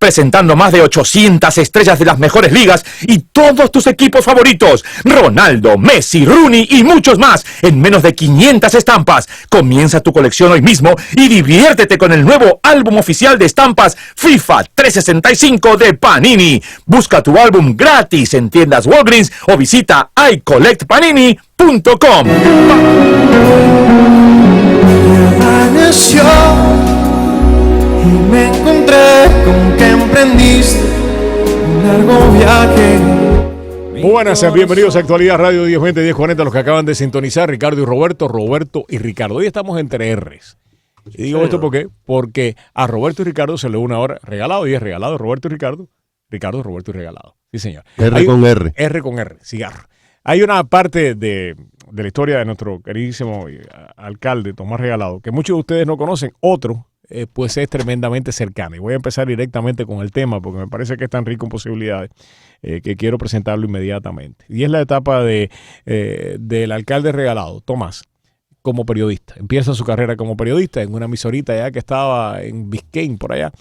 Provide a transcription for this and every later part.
presentando más de 800 estrellas de las mejores ligas y todos tus equipos favoritos. Ronaldo, Messi, Rooney y muchos más en menos de 500 estampas. Comienza tu colección hoy mismo y diviértete con el nuevo álbum oficial de estampas FIFA 365 de Panini. Busca tu álbum gratis en tiendas Walgreens o visita iCollectPanini.com. Amaneció y me encontré con que emprendiste un largo viaje. Buenas, bienvenidos a Actualidad Radio 1020, 1040, los que acaban de sintonizar, Ricardo y Roberto y Ricardo. Hoy estamos entre R's. Y digo esto ¿por qué? Porque a Roberto y Ricardo se le une ahora regalado y es regalado. Roberto y Ricardo, Roberto y regalado. Sí, señor. R con R, cigarro. Hay una parte de la historia de nuestro queridísimo alcalde Tomás Regalado que muchos de ustedes no conocen, otro pues es tremendamente cercano. Y voy a empezar directamente con el tema porque me parece que es tan rico en posibilidades que quiero presentarlo inmediatamente. Y es la etapa del alcalde Regalado, Tomás, como periodista. Empieza su carrera como periodista en una emisorita ya que estaba en Biscayne, por allá,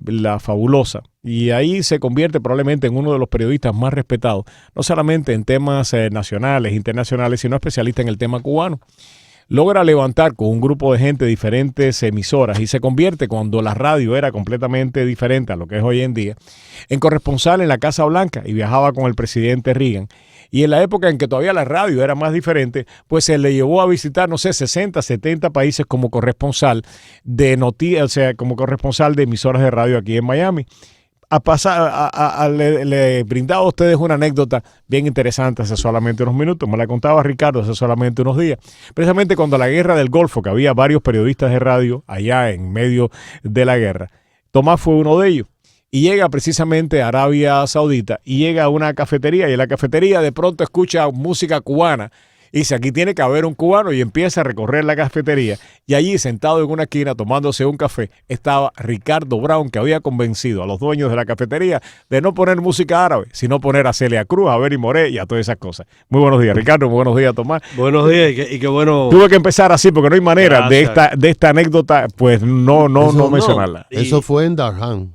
La Fabulosa. Y ahí se convierte probablemente en uno de los periodistas más respetados, no solamente en temas nacionales, internacionales, sino especialista en el tema cubano. Logra levantar con un grupo de gente diferentes emisoras y se convierte, cuando la radio era completamente diferente a lo que es hoy en día, en corresponsal en la Casa Blanca y viajaba con el presidente Reagan. Y en la época en que todavía la radio era más diferente, pues se le llevó a visitar, 60, 70 países como corresponsal de noticias, o sea, como corresponsal de emisoras de radio aquí en Miami. Le brindaba a ustedes una anécdota bien interesante hace solamente unos minutos, me la contaba Ricardo hace solamente unos días, precisamente cuando la guerra del Golfo, que había varios periodistas de radio allá en medio de la guerra. Tomás fue uno de ellos y llega precisamente a Arabia Saudita y llega a una cafetería y en la cafetería de pronto escucha música cubana. Y dice, aquí tiene que haber un cubano, y empieza a recorrer la cafetería. Y allí, sentado en una esquina, tomándose un café, estaba Ricardo Brown, que había convencido a los dueños de la cafetería de no poner música árabe, sino poner a Celia Cruz, a Berry Moré y a todas esas cosas. Muy buenos días, Ricardo. Muy buenos días, Tomás. Buenos días y qué bueno. Tuve que empezar así porque no hay manera de esta anécdota, pues no mencionarla. Eso fue en Darhan.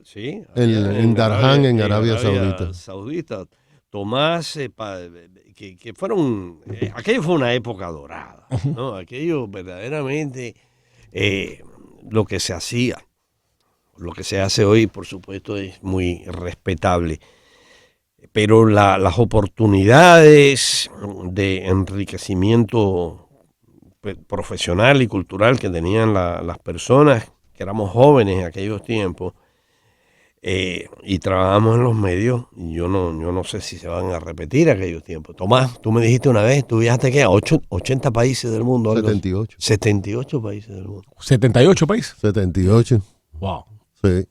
Sí. En Darhan, en Arabia Saudita. Tomás, que fueron, aquello fue una época dorada, ¿no? Aquello verdaderamente, lo que se hacía, lo que se hace hoy, por supuesto, es muy respetable, pero las oportunidades de enriquecimiento profesional y cultural que tenían las personas que éramos jóvenes en aquellos tiempos, y trabajamos en los medios, yo no sé si se van a repetir aquellos tiempos. Tomás, tú me dijiste una vez, tú viajaste ¿qué? A 80 países del mundo. 78. 78 países del mundo. ¿78 países? 78. Wow. Sí.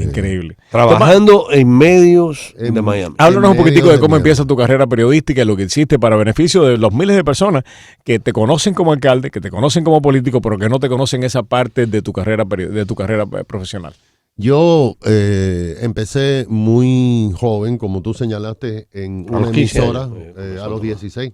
Increíble. Trabajando en medios de Miami. Háblanos un poquitico de cómo empieza tu carrera periodística y lo que hiciste para beneficio de los miles de personas que te conocen como alcalde, que te conocen como político, pero que no te conocen esa parte de tu carrera profesional. Yo empecé muy joven, como tú señalaste, en una emisora a los 16.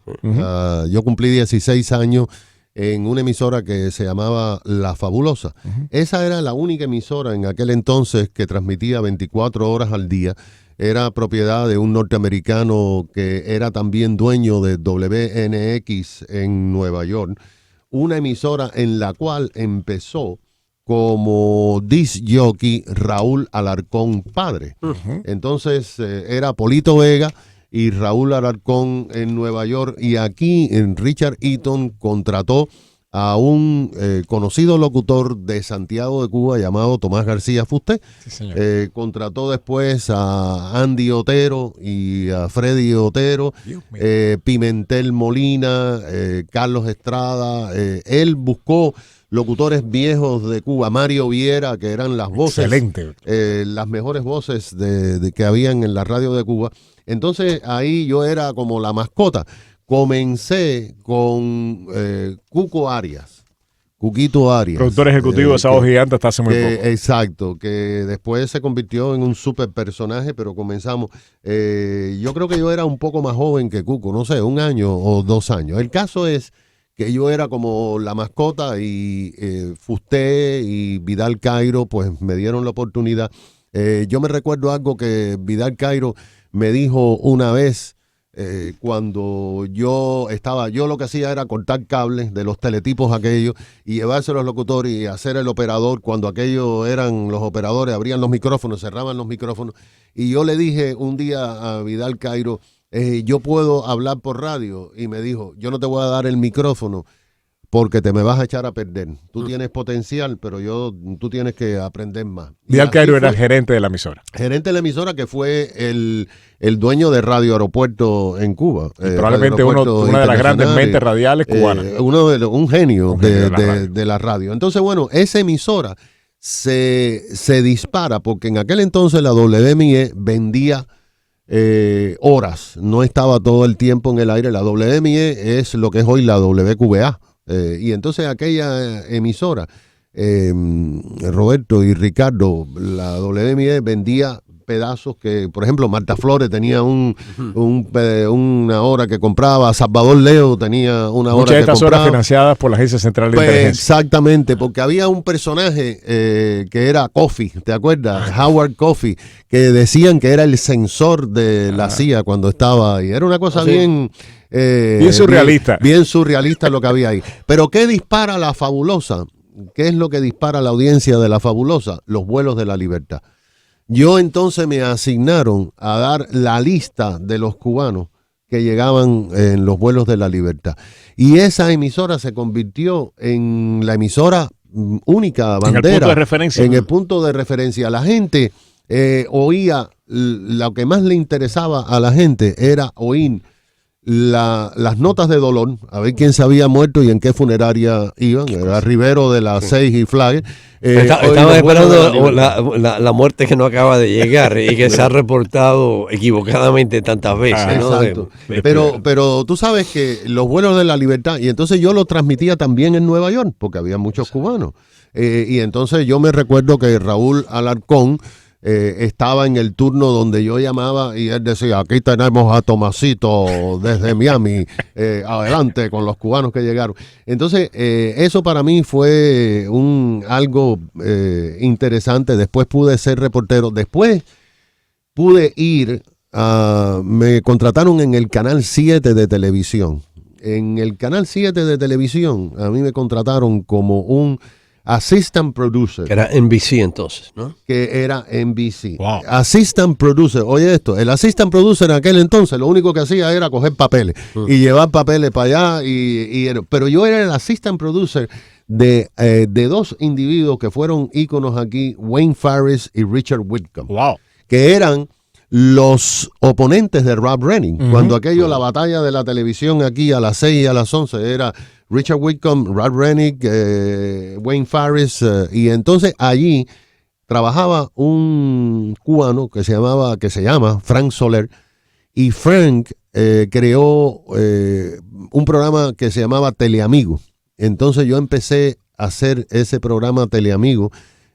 Yo cumplí 16 años en una emisora que se llamaba La Fabulosa. Esa era la única emisora en aquel entonces que transmitía 24 horas al día. Era propiedad de un norteamericano que era también dueño de WNX en Nueva York. Una emisora en la cual empezó como disc jockey Raúl Alarcón padre. Entonces era Polito Vega y Raúl Alarcón en Nueva York, y aquí en Richard Eaton contrató a un conocido locutor de Santiago de Cuba llamado Tomás García Fusté. Sí, contrató después a Andy Otero y a Freddy Otero, Pimentel Molina, Carlos Estrada. Él buscó locutores viejos de Cuba, Mario Viera, que eran las voces, las mejores voces de que habían en la radio de Cuba. Entonces ahí yo era como la mascota. Comencé con Cuquito Arias. Productor ejecutivo de Sábado Gigante hasta hace muy poco. Exacto, que después se convirtió en un super personaje, pero comenzamos. Yo creo que yo era un poco más joven que Cuco, no sé, 1 año o 2 años. El caso es que yo era como la mascota y Fusté y Vidal Cairo pues me dieron la oportunidad. Yo me recuerdo algo que Vidal Cairo me dijo una vez cuando yo lo que hacía era cortar cables de los teletipos aquellos y llevarse a los locutores y hacer el operador. Cuando aquellos eran los operadores, abrían los micrófonos, cerraban los micrófonos. Y yo le dije un día a Vidal Cairo, yo puedo hablar por radio, y me dijo, yo no te voy a dar el micrófono porque te me vas a echar a perder. Tú tienes potencial, pero tú tienes que aprender más. Vidal Cairo era el gerente de la emisora. Gerente de la emisora, que fue el dueño de Radio Aeropuerto en Cuba. Probablemente una de las grandes mentes radiales cubanas. Un genio de la radio. Entonces, bueno, esa emisora se dispara porque en aquel entonces la WMIE vendía horas, no estaba todo el tiempo en el aire. La WMIE es lo que es hoy la WQBA. Y entonces aquella emisora, Roberto y Ricardo, la WMIE vendía pedazos que, por ejemplo, Marta Flores tenía una hora que compraba, Salvador Leo tenía una hora que compraba. Muchas de estas horas financiadas por la Agencia Central de Inteligencia. Exactamente, porque había un personaje que era Coffey, ¿te acuerdas? Howard Coffey, que decían que era el censor de la CIA cuando estaba ahí. Era una cosa bien surrealista. Bien surrealista lo que había ahí. Pero ¿qué dispara La Fabulosa? ¿Qué es lo que dispara la audiencia de La Fabulosa? Los vuelos de la libertad. Yo entonces me asignaron a dar la lista de los cubanos que llegaban en los vuelos de la libertad. Y esa emisora se convirtió en la emisora única, bandera. En el punto de referencia. En el punto de referencia. La gente oía, lo que más le interesaba a la gente era oír las notas de dolor, a ver quién se había muerto y en qué funeraria iban. Era Rivero de las 6 y Flag. Estaban esperando la muerte que no acaba de llegar y que se ha reportado equivocadamente tantas veces. ¿no? Exacto. Pero tú sabes que los vuelos de la libertad, y entonces yo lo transmitía también en Nueva York, porque había muchos cubanos. Y entonces yo me recuerdo que Raúl Alarcón estaba en el turno donde yo llamaba y él decía, aquí tenemos a Tomasito desde Miami, adelante con los cubanos que llegaron. Entonces eso para mí fue algo interesante. Después pude ser reportero, después pude ir me contrataron en el Canal 7 de televisión. En el Canal 7 de televisión a mí me contrataron como un assistant producer. Que era NBC entonces, ¿no? Que era NBC. Wow. Assistant producer. Oye esto, el assistant producer en aquel entonces lo único que hacía era coger papeles y llevar papeles para allá. Pero yo era el assistant producer de dos individuos que fueron íconos aquí, Wayne Farris y Richard Whitcomb. Wow. Que eran los oponentes de Rob Renning. Cuando aquello, la batalla de la televisión aquí a las 6 y a las 11 era Richard Whitcomb, Rob Renning, Wayne Farris, y entonces allí trabajaba un cubano que se llama Frank Soler, y Frank creó un programa que se llamaba Teleamigo. Entonces yo empecé a hacer ese programa Teleamigo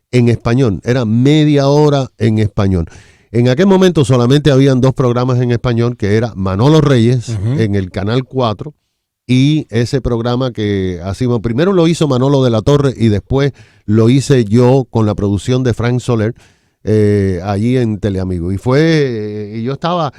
en español, era media hora en español. En aquel momento solamente habían dos programas en español, que era Manolo Reyes en el Canal 4 y ese programa que hacíamos. Primero lo hizo Manolo de la Torre y después lo hice yo con la producción de Frank Soler allí en Teleamigo. Y yo estaba,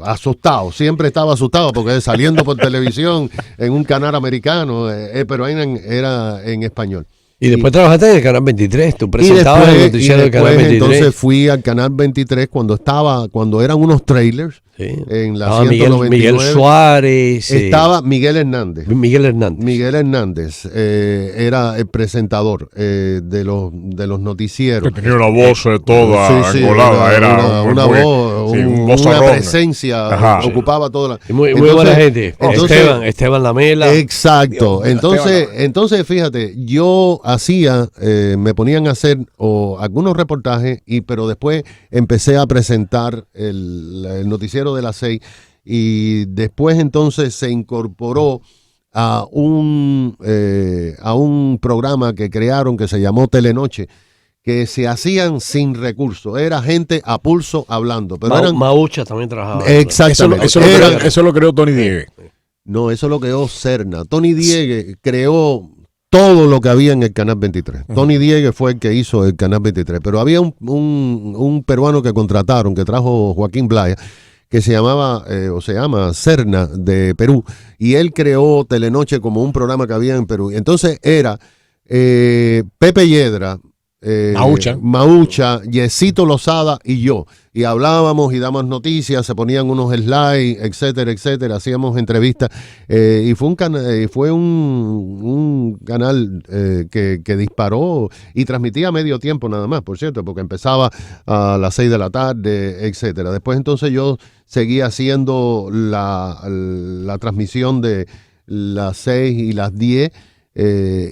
asustado. Siempre estaba asustado porque saliendo por televisión en un canal americano, pero era en español. Y después trabajaste en el Canal 23, tú presentabas el noticiero del Canal 23. Entonces fui al Canal 23 cuando eran unos trailers en la 199. Miguel Suárez. Estaba Miguel Hernández. Miguel Hernández era el presentador de los noticieros. Que tenía una voz toda engolada. Era una voz, una presencia, ocupaba toda la... Muy buena gente. Esteban Lamela. Exacto. Entonces, fíjate, yo me ponían a hacer algunos reportajes, pero después empecé a presentar el noticiero de las 6 y después entonces se incorporó a un programa que crearon que se llamó Telenoche, que se hacían sin recursos, era gente a pulso hablando. Pero Maucha también trabajaba. Exactamente. Eso lo creó Tony Diegue. No, eso lo creó Cerna. Tony Diegue creó todo lo que había en el Canal 23. Tony Diegue fue el que hizo el Canal 23, pero había un peruano que contrataron, que trajo Joaquín Blaya, que se llamaba, o se llama Cerna, de Perú, y él creó Telenoche como un programa que había en Perú. Entonces era Pepe Yedra, Maucha, Yesito Lozada y yo. Y hablábamos y damos noticias, se ponían unos slides, etcétera, etcétera, hacíamos entrevistas. Y fue un canal que disparó y transmitía a medio tiempo nada más, por cierto, porque empezaba a las 6 de la tarde, etcétera. Después entonces yo seguía haciendo la transmisión de las 6 y las 10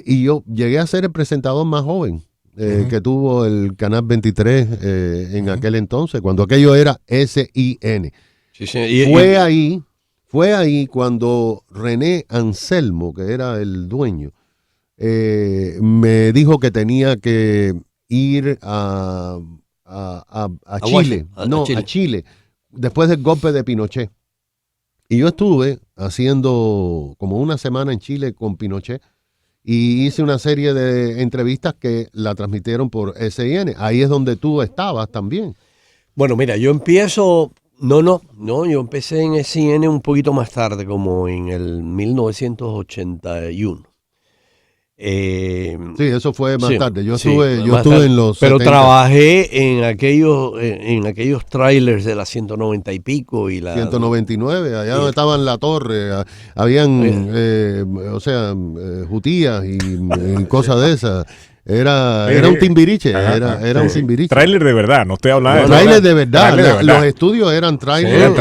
y yo llegué a ser el presentador más joven que tuvo el Canal 23 en aquel entonces, cuando aquello era SIN. Sí, sí. Fue ahí cuando René Anselmo, que era el dueño, me dijo que tenía que ir a Chile. A Chile, después del golpe de Pinochet. Y yo estuve haciendo como una semana en Chile con Pinochet, y hice una serie de entrevistas que la transmitieron por SIN. Ahí es donde tú estabas también. Bueno, mira, yo empiezo... No, yo empecé en SIN un poquito más tarde, como en el 1981. Sí, eso fue más tarde. Yo estuve tarde, en los pero 70. trabajé en aquellos trailers de la 190 y pico y la 199, allá donde estaban la torre, habían, jutías y cosas de esas. Era un timbiriche, era un timbiriche. Trailer de verdad, no estoy hablando de trailer de verdad. Los estudios eran trailers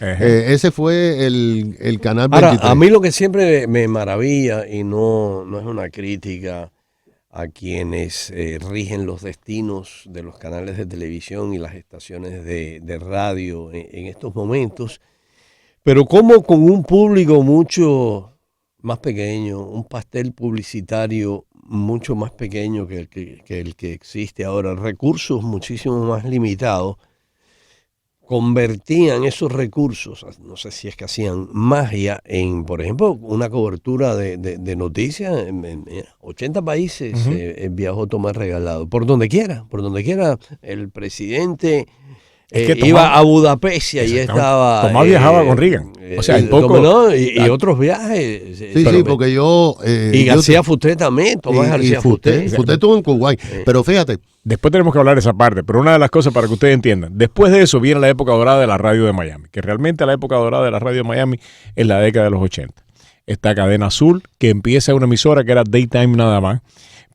ese fue el Canal 23. Ahora, a mí lo que siempre me maravilla, y no es una crítica a quienes rigen los destinos de los canales de televisión y las estaciones de radio en estos momentos, pero como con un público mucho más pequeño, un pastel publicitario mucho más pequeño que el que existe ahora, recursos muchísimo más limitados, convertían esos recursos, no sé si es que hacían magia en, por ejemplo, una cobertura de noticias en 80 países. Viajó Tomás Regalado, por donde quiera el presidente iba a Budapest y ahí estaba. Tomás viajaba con Reagan. O sea, y otros viajes. Sí, porque yo. Y García Futé también, Tomás García Futé. Futé estuvo en Kuwait. Pero fíjate. Después tenemos que hablar de esa parte, pero una de las cosas para que ustedes entiendan, después de eso viene la época dorada de la radio de Miami, que realmente la época dorada de la radio de Miami es la década de los 80. Esta cadena azul que empieza una emisora que era daytime nada más.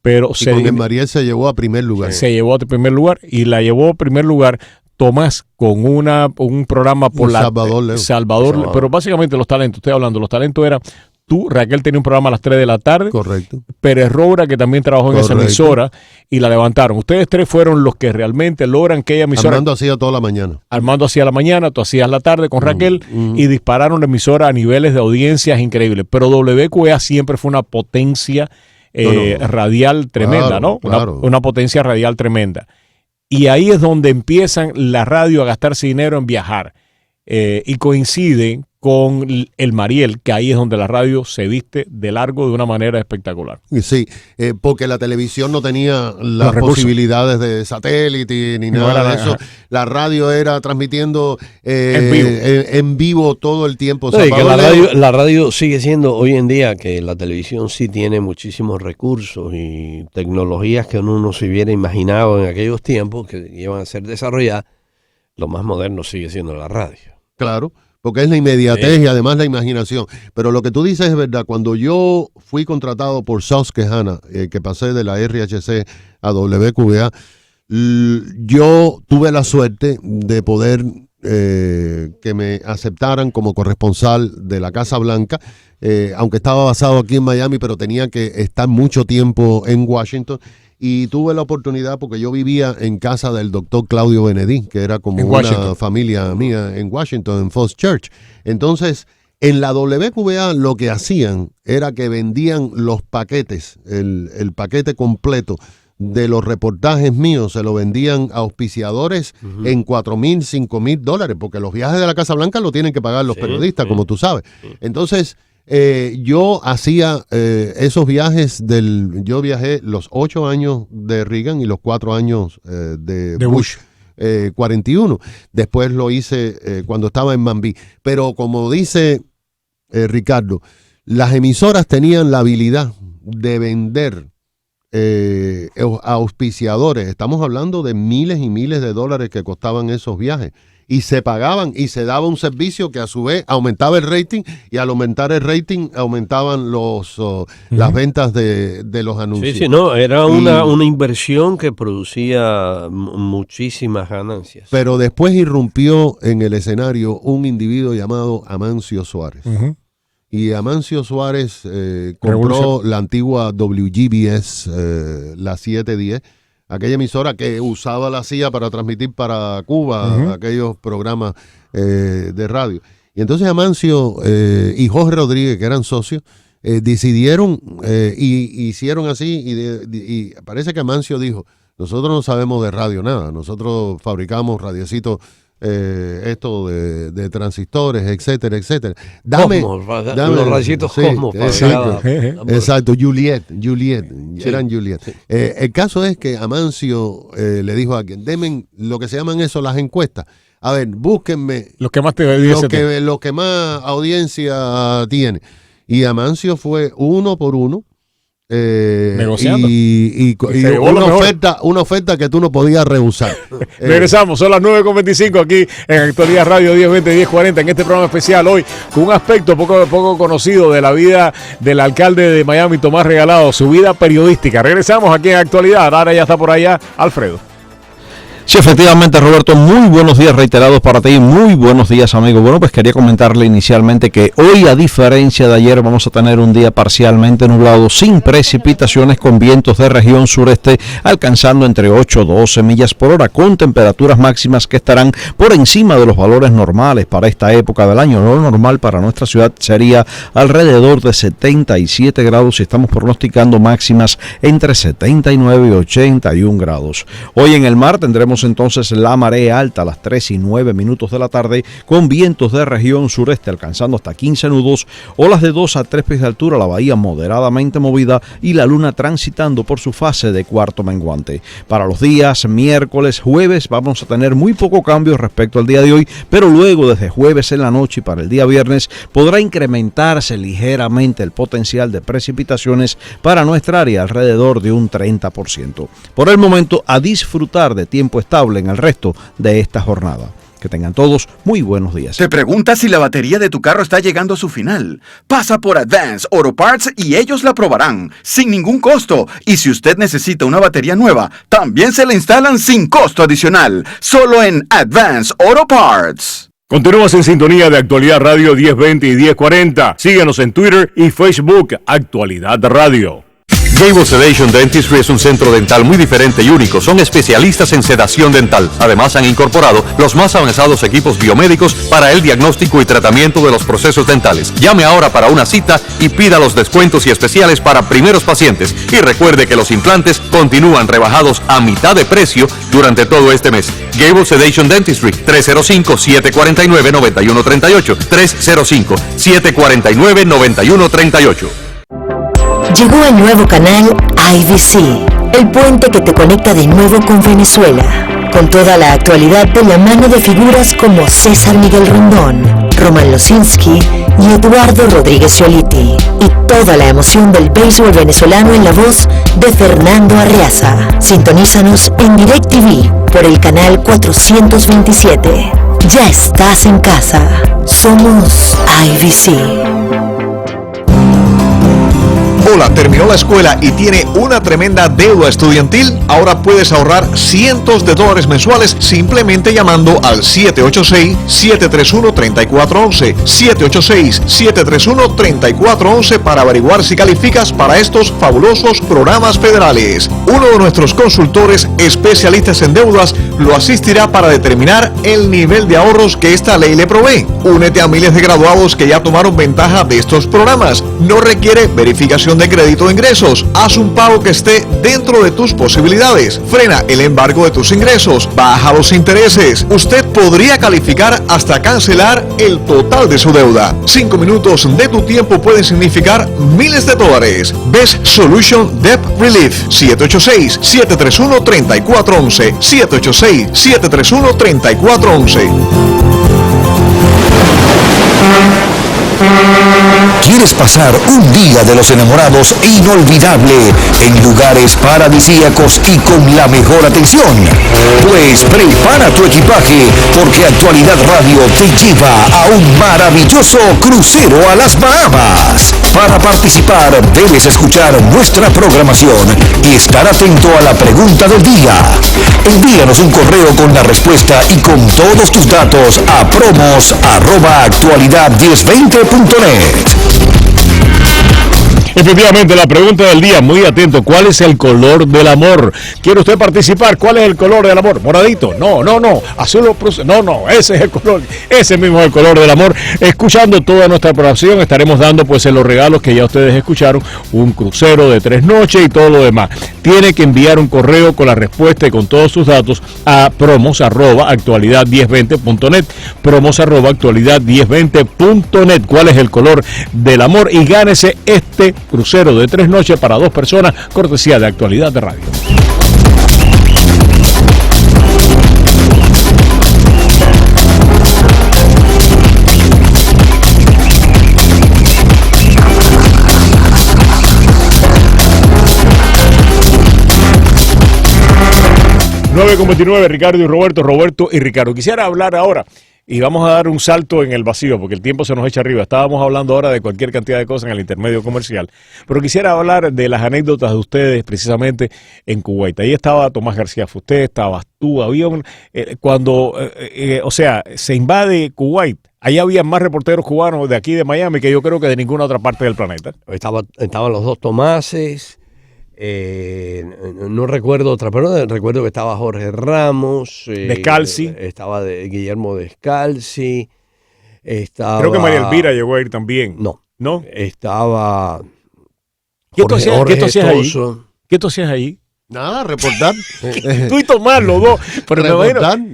Pero con el Mariel se llevó a primer lugar. Se llevó a primer lugar y la llevó a primer lugar Tomás con un programa por Salvador, pero básicamente los talentos, estoy hablando, los talentos eran tú, Raquel tenía un programa a las 3 de la tarde. Correcto. Pérez Roura, que también trabajó en esa emisora, y la levantaron. Ustedes tres fueron los que realmente logran que ella emisora... Armando hacía toda la mañana. Armando hacía la mañana, tú hacías la tarde con Raquel, y dispararon la emisora a niveles de audiencias increíbles. Pero WQA siempre fue una potencia radial tremenda, claro, ¿no? Claro. Una potencia radial tremenda. Y ahí es donde empiezan la radio a gastarse dinero en viajar. Y coincide con el Mariel, que ahí es donde la radio se viste de largo de una manera espectacular. Sí, porque la televisión no tenía las posibilidades de satélite ni nada de eso. La radio era transmitiendo en vivo todo el tiempo. No, y que la radio sigue siendo hoy en día, que la televisión sí tiene muchísimos recursos y tecnologías que uno no se hubiera imaginado en aquellos tiempos que iban a ser desarrolladas. Lo más moderno sigue siendo la radio. Claro, porque es la inmediatez y además la imaginación. Pero lo que tú dices es verdad. Cuando yo fui contratado por Susquehanna, que pasé de la RHC a WQA, yo tuve la suerte de poder que me aceptaran como corresponsal de la Casa Blanca, aunque estaba basado aquí en Miami, pero tenía que estar mucho tiempo en Washington. Y tuve la oportunidad porque yo vivía en casa del doctor Claudio Benedí, que era como una familia mía en Washington, en Falls Church. Entonces, en la WQA lo que hacían era que vendían los paquetes, el paquete completo de los reportajes míos se lo vendían a auspiciadores en $4,000, $5,000, porque los viajes de la Casa Blanca lo tienen que pagar los periodistas, como tú sabes. Entonces, yo hacía esos viajes yo viajé los 8 años de Reagan y los 4 años de Bush. 41. Después lo hice cuando estaba en Mambí. Pero como dice Ricardo, las emisoras tenían la habilidad de vender a auspiciadores. Estamos hablando de miles y miles de dólares que costaban esos viajes. Y se pagaban y se daba un servicio que a su vez aumentaba el rating, y al aumentar el rating aumentaban las ventas de los anuncios. Sí, no, era una inversión que producía muchísimas ganancias. Pero después irrumpió en el escenario un individuo llamado Amancio Suárez. Y Amancio Suárez compró la antigua WGBS, la 710, aquella emisora que usaba la CIA para transmitir para Cuba aquellos programas de radio. Y entonces Amancio y Jorge Rodríguez, que eran socios, decidieron y hicieron así. Y parece que Amancio dijo: nosotros no sabemos de radio nada, nosotros fabricamos radiecitos, esto de transistores, etcétera, etcétera. Dame los radiecitos Cosmos. Exacto, Juliet, eran Juliet. Sí. El caso es que Amancio le dijo a alguien: denme lo que se llaman eso, las encuestas. A ver, búsquenme los que más lo que más audiencia tiene. Y Amancio fue uno por uno. Negociando. Y una oferta que tú no podías rehusar. Regresamos, son las 9:25 aquí en Actualidad Radio 1020-1040, en este programa especial hoy con un aspecto poco conocido de la vida del alcalde de Miami, Tomás Regalado, su vida periodística. Regresamos aquí en Actualidad. Ahora ya está por allá Alfredo. Sí, efectivamente, Roberto, muy buenos días reiterados para ti, muy buenos días, amigo. Bueno, pues quería comentarle inicialmente que hoy, a diferencia de ayer, vamos a tener un día parcialmente nublado, sin precipitaciones, con vientos de región sureste alcanzando entre 8 y 12 millas por hora, con temperaturas máximas que estarán por encima de los valores normales para esta época del año. Lo normal para nuestra ciudad sería alrededor de 77 grados y estamos pronosticando máximas entre 79 y 81 grados. Hoy en el mar tendremos entonces la marea alta a las 3:09 de la tarde, con vientos de región sureste alcanzando hasta 15 nudos, olas de 2 a 3 pies de altura, la bahía moderadamente movida y la luna transitando por su fase de cuarto menguante. Para los días miércoles, jueves, vamos a tener muy poco cambio respecto al día de hoy, pero luego desde jueves en la noche y para el día viernes podrá incrementarse ligeramente el potencial de precipitaciones para nuestra área, alrededor de un 30%. Por el momento, a disfrutar de tiempo estable en el resto de esta jornada. Que tengan todos muy buenos días. ¿Te preguntas si la batería de tu carro está llegando a su final? Pasa por Advance Auto Parts y ellos la probarán sin ningún costo. Y si usted necesita una batería nueva, también se la instalan sin costo adicional. Solo en Advance Auto Parts. Continúas en sintonía de Actualidad Radio 1020 y 1040. Síguenos en Twitter y Facebook, Actualidad Radio. Gable Sedation Dentistry es un centro dental muy diferente y único. Son especialistas en sedación dental. Además, han incorporado los más avanzados equipos biomédicos para el diagnóstico y tratamiento de los procesos dentales. Llame ahora para una cita y pida los descuentos y especiales para primeros pacientes. Y recuerde que los implantes continúan rebajados a mitad de precio durante todo este mes. Gable Sedation Dentistry, 305-749-9138. 305-749-9138. Llegó el nuevo canal IBC, el puente que te conecta de nuevo con Venezuela, con toda la actualidad de la mano de figuras como César Miguel Rondón, Roman Losinski y Eduardo Rodríguez Cioliti, y toda la emoción del béisbol venezolano en la voz de Fernando Arriaza. Sintonízanos en DirecTV por el canal 427. Ya estás en casa. Somos IBC. Hola, ¿terminó la escuela y tiene una tremenda deuda estudiantil? Ahora puedes ahorrar cientos de dólares mensuales simplemente llamando al 786-731-3411. 786-731-3411 para averiguar si calificas para estos fabulosos programas federales. Uno de nuestros consultores especialistas en deudas lo asistirá para determinar el nivel de ahorros que esta ley le provee. Únete a miles de graduados que ya tomaron ventaja de estos programas. No requiere verificación de crédito o ingresos. Haz un pago que esté dentro de tus posibilidades. Frena el embargo de tus ingresos. Baja los intereses. Usted podría calificar hasta cancelar el total de su deuda. 5 minutos de tu tiempo pueden significar miles de dólares. Best Solution Debt Relief. 786-731-3411. 786-731-3411. ¿Quieres pasar un día de los enamorados inolvidable en lugares paradisíacos y con la mejor atención? Pues prepara tu equipaje porque Actualidad Radio te lleva a un maravilloso crucero a las Bahamas. Para participar debes escuchar nuestra programación y estar atento a la pregunta del día. Envíanos un correo con la respuesta y con todos tus datos a promos@actualidad1020.net. Efectivamente, la pregunta del día, muy atento, ¿cuál es el color del amor? ¿Quiere usted participar? ¿Cuál es el color del amor? ¿Moradito? No, azul o no, ese es el color, ese mismo es el color del amor. Escuchando toda nuestra programación, estaremos dando pues en los regalos que ya ustedes escucharon, un crucero de 3 noches y todo lo demás. Tiene que enviar un correo con la respuesta y con todos sus datos a promos@actualidad1020.net, promos@actualidad1020.net. ¿Cuál es el color del amor? Y gánese este crucero de 3 noches para 2 personas, cortesía de Actualidad de Radio. Con 29, Ricardo y Roberto y Ricardo. Quisiera hablar ahora y vamos a dar un salto en el vacío porque el tiempo se nos echa arriba. Estábamos hablando ahora de cualquier cantidad de cosas en el intermedio comercial, pero quisiera hablar de las anécdotas de ustedes precisamente en Kuwait. Ahí estaba Tomás García Fusté, estabas tú, había se invade Kuwait. Ahí había más reporteros cubanos de aquí de Miami que yo creo que de ninguna otra parte del planeta. Estaban los dos Tomases. No recuerdo otra, pero recuerdo que estaba Jorge Ramos, Descalzi, estaba Guillermo Descalzi, estaba... Creo que María Elvira llegó a ir también. No. Estaba... ¿Qué tú hacías ahí? Nada, reportar. Tú y Tomás, los dos. Pero,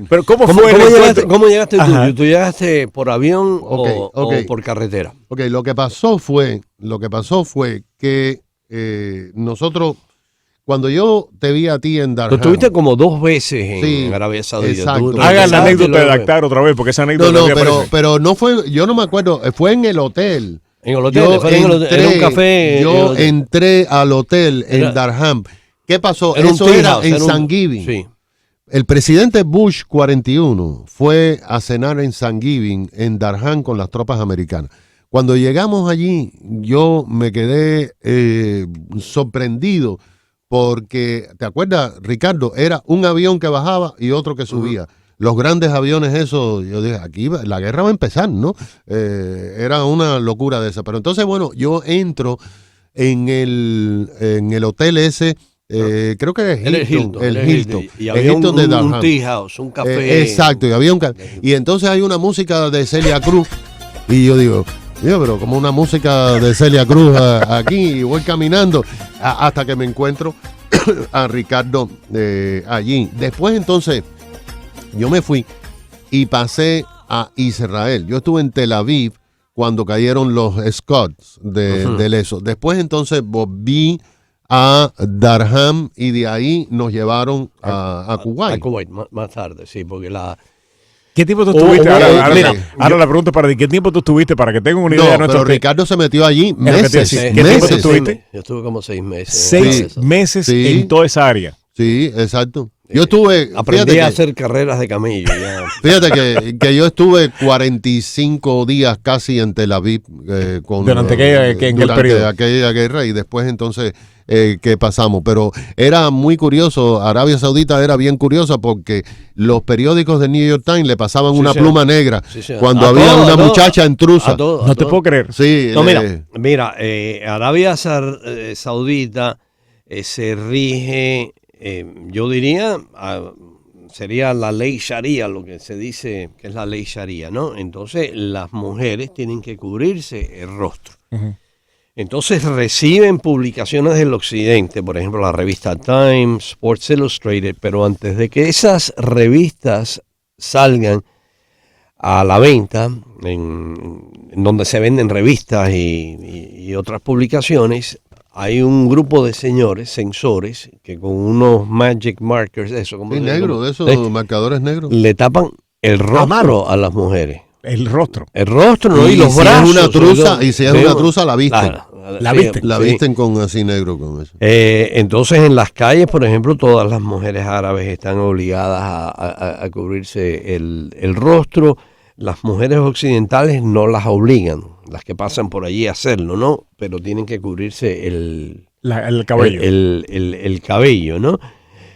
pero ¿cómo llegaste tú? ¿Tú llegaste por avión o por carretera? Ok, lo que pasó fue que nosotros, cuando yo te vi a ti en Darham... Pero estuviste como 2 veces en Arabia Saudita. Exacto. Hagan la anécdota de Dactar otra vez, porque esa anécdota... pero no fue, yo no me acuerdo, fue en el hotel. En el hotel, en un café. Yo entré al hotel en Darham. ¿Qué pasó? Eso era en Thanksgiving. Sí. El presidente Bush 41 fue a cenar en Thanksgiving en Darham con las tropas americanas. Cuando llegamos allí, yo me quedé sorprendido porque, ¿te acuerdas, Ricardo? Era un avión que bajaba y otro que subía. Los grandes aviones esos, yo dije, aquí la guerra va a empezar, ¿no? Era una locura de esa. Pero entonces, bueno, yo entro en el hotel ese, creo que es el Hilton. Y había un tea house, un café. Exacto, y había y entonces hay una música de Celia Cruz y yo digo... pero como una música de Celia Cruz aquí, y voy caminando hasta que me encuentro a Ricardo allí. Después entonces yo me fui y pasé a Israel. Yo estuve en Tel Aviv cuando cayeron los Scots del ESO. Después entonces volví a Darham y de ahí nos llevaron a Kuwait. A Kuwait más tarde, sí, porque ¿Qué tiempo tú estuviste? Ahora la pregunta para ti, ¿qué tiempo tú estuviste? Para que tengan una idea. Pero Ricardo se metió allí meses. ¿Qué tiempo tú estuviste? Yo estuve como 6 meses. 6 meses en toda esa área. Sí, exacto. Yo estuve... Aprendí a hacer carreras de camello. Ya. Fíjate que yo estuve 45 días casi en Tel Aviv durante aquella guerra y después entonces... que pasamos, pero era muy curioso. Arabia Saudita era bien curiosa porque los periódicos de New York Times le pasaban una pluma negra cuando había una muchacha intrusa. No te puedo creer. Sí, no, mira, Arabia Saudita se rige, yo diría, sería la ley Sharia, lo que se dice que es la ley Sharia, ¿no? Entonces las mujeres tienen que cubrirse el rostro. Entonces reciben publicaciones del occidente, por ejemplo la revista Time, Sports Illustrated, pero antes de que esas revistas salgan a la venta, en donde se venden revistas y otras publicaciones, hay un grupo de señores, censores, que con unos magic markers, eso como negro, de esos marcadores negros, le tapan el rostro a las mujeres. El rostro. El rostro, ¿no? Y los si brazos. Es una truza, y si es una truza, la visten. La visten con así negro con eso. Entonces, en las calles, por ejemplo, todas las mujeres árabes están obligadas a cubrirse el rostro. Las mujeres occidentales no las obligan, las que pasan por allí a hacerlo, ¿no? Pero tienen que cubrirse el cabello. El cabello, ¿no?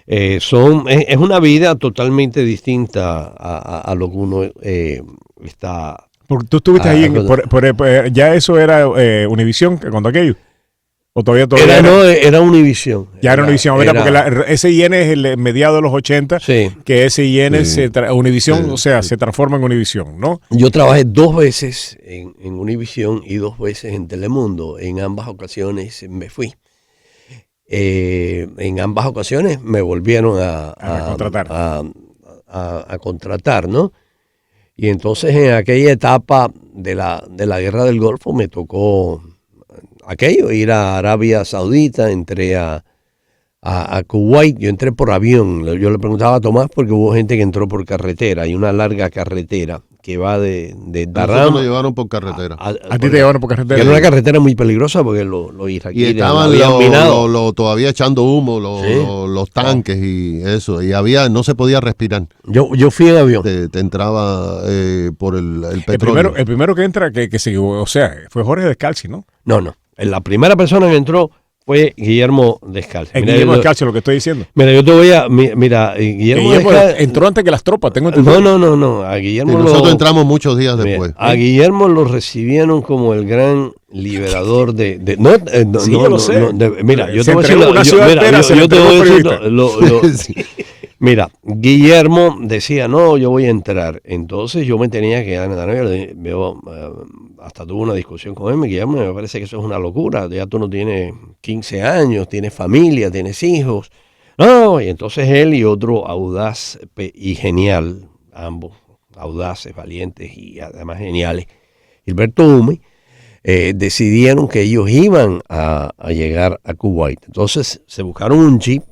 Es una vida totalmente distinta a lo que uno está... Porque tú estuviste ahí, ya eso era Univisión cuando aquello. ¿O todavía era Univisión. Ya era Univisión, porque SIN es el mediado de los 80, que SIN, Univisión, o sea, se transforma en Univisión, ¿no? Yo trabajé 2 veces en Univisión y 2 veces en Telemundo. En ambas ocasiones me fui. En ambas ocasiones me volvieron a contratar, ¿no? Y entonces en aquella etapa de la Guerra del Golfo me tocó aquello, ir a Arabia Saudita, entré a Kuwait, yo entré por avión. Yo le preguntaba a Tomás porque hubo gente que entró por carretera, hay una larga carretera que va de Daram. Nosotros nos llevaron por carretera. ¿A ti te llevaron por carretera? Era una carretera muy peligrosa porque los iraquíes y estaban todavía echando humo, los tanques y eso. Y no se podía respirar. Yo fui en avión. Te entraba por el petróleo. El primero que entra, que se, o sea, fue Jorge Descalzi, ¿no? No. La primera persona que entró fue Guillermo Descalzi. Guillermo Descalzi, lo que estoy diciendo. Mira, yo te voy a... Mira, Guillermo Descalzi entró antes que las tropas, tengo entendido. No. A Guillermo nosotros entramos muchos días después. A Guillermo lo recibieron como el gran liberador yo lo sé. Mira, yo te voy a decir... Mira, Guillermo decía, no, yo voy a entrar. Entonces yo me tenía que dar, hasta tuve una discusión con él. Guillermo, me parece que eso es una locura. Ya tú no tienes 15 años, tienes familia, tienes hijos. No, y entonces él y otro audaz y genial, ambos audaces, valientes y además geniales, Gilberto Hume, decidieron que ellos iban a llegar a Kuwait. Entonces se buscaron un jeep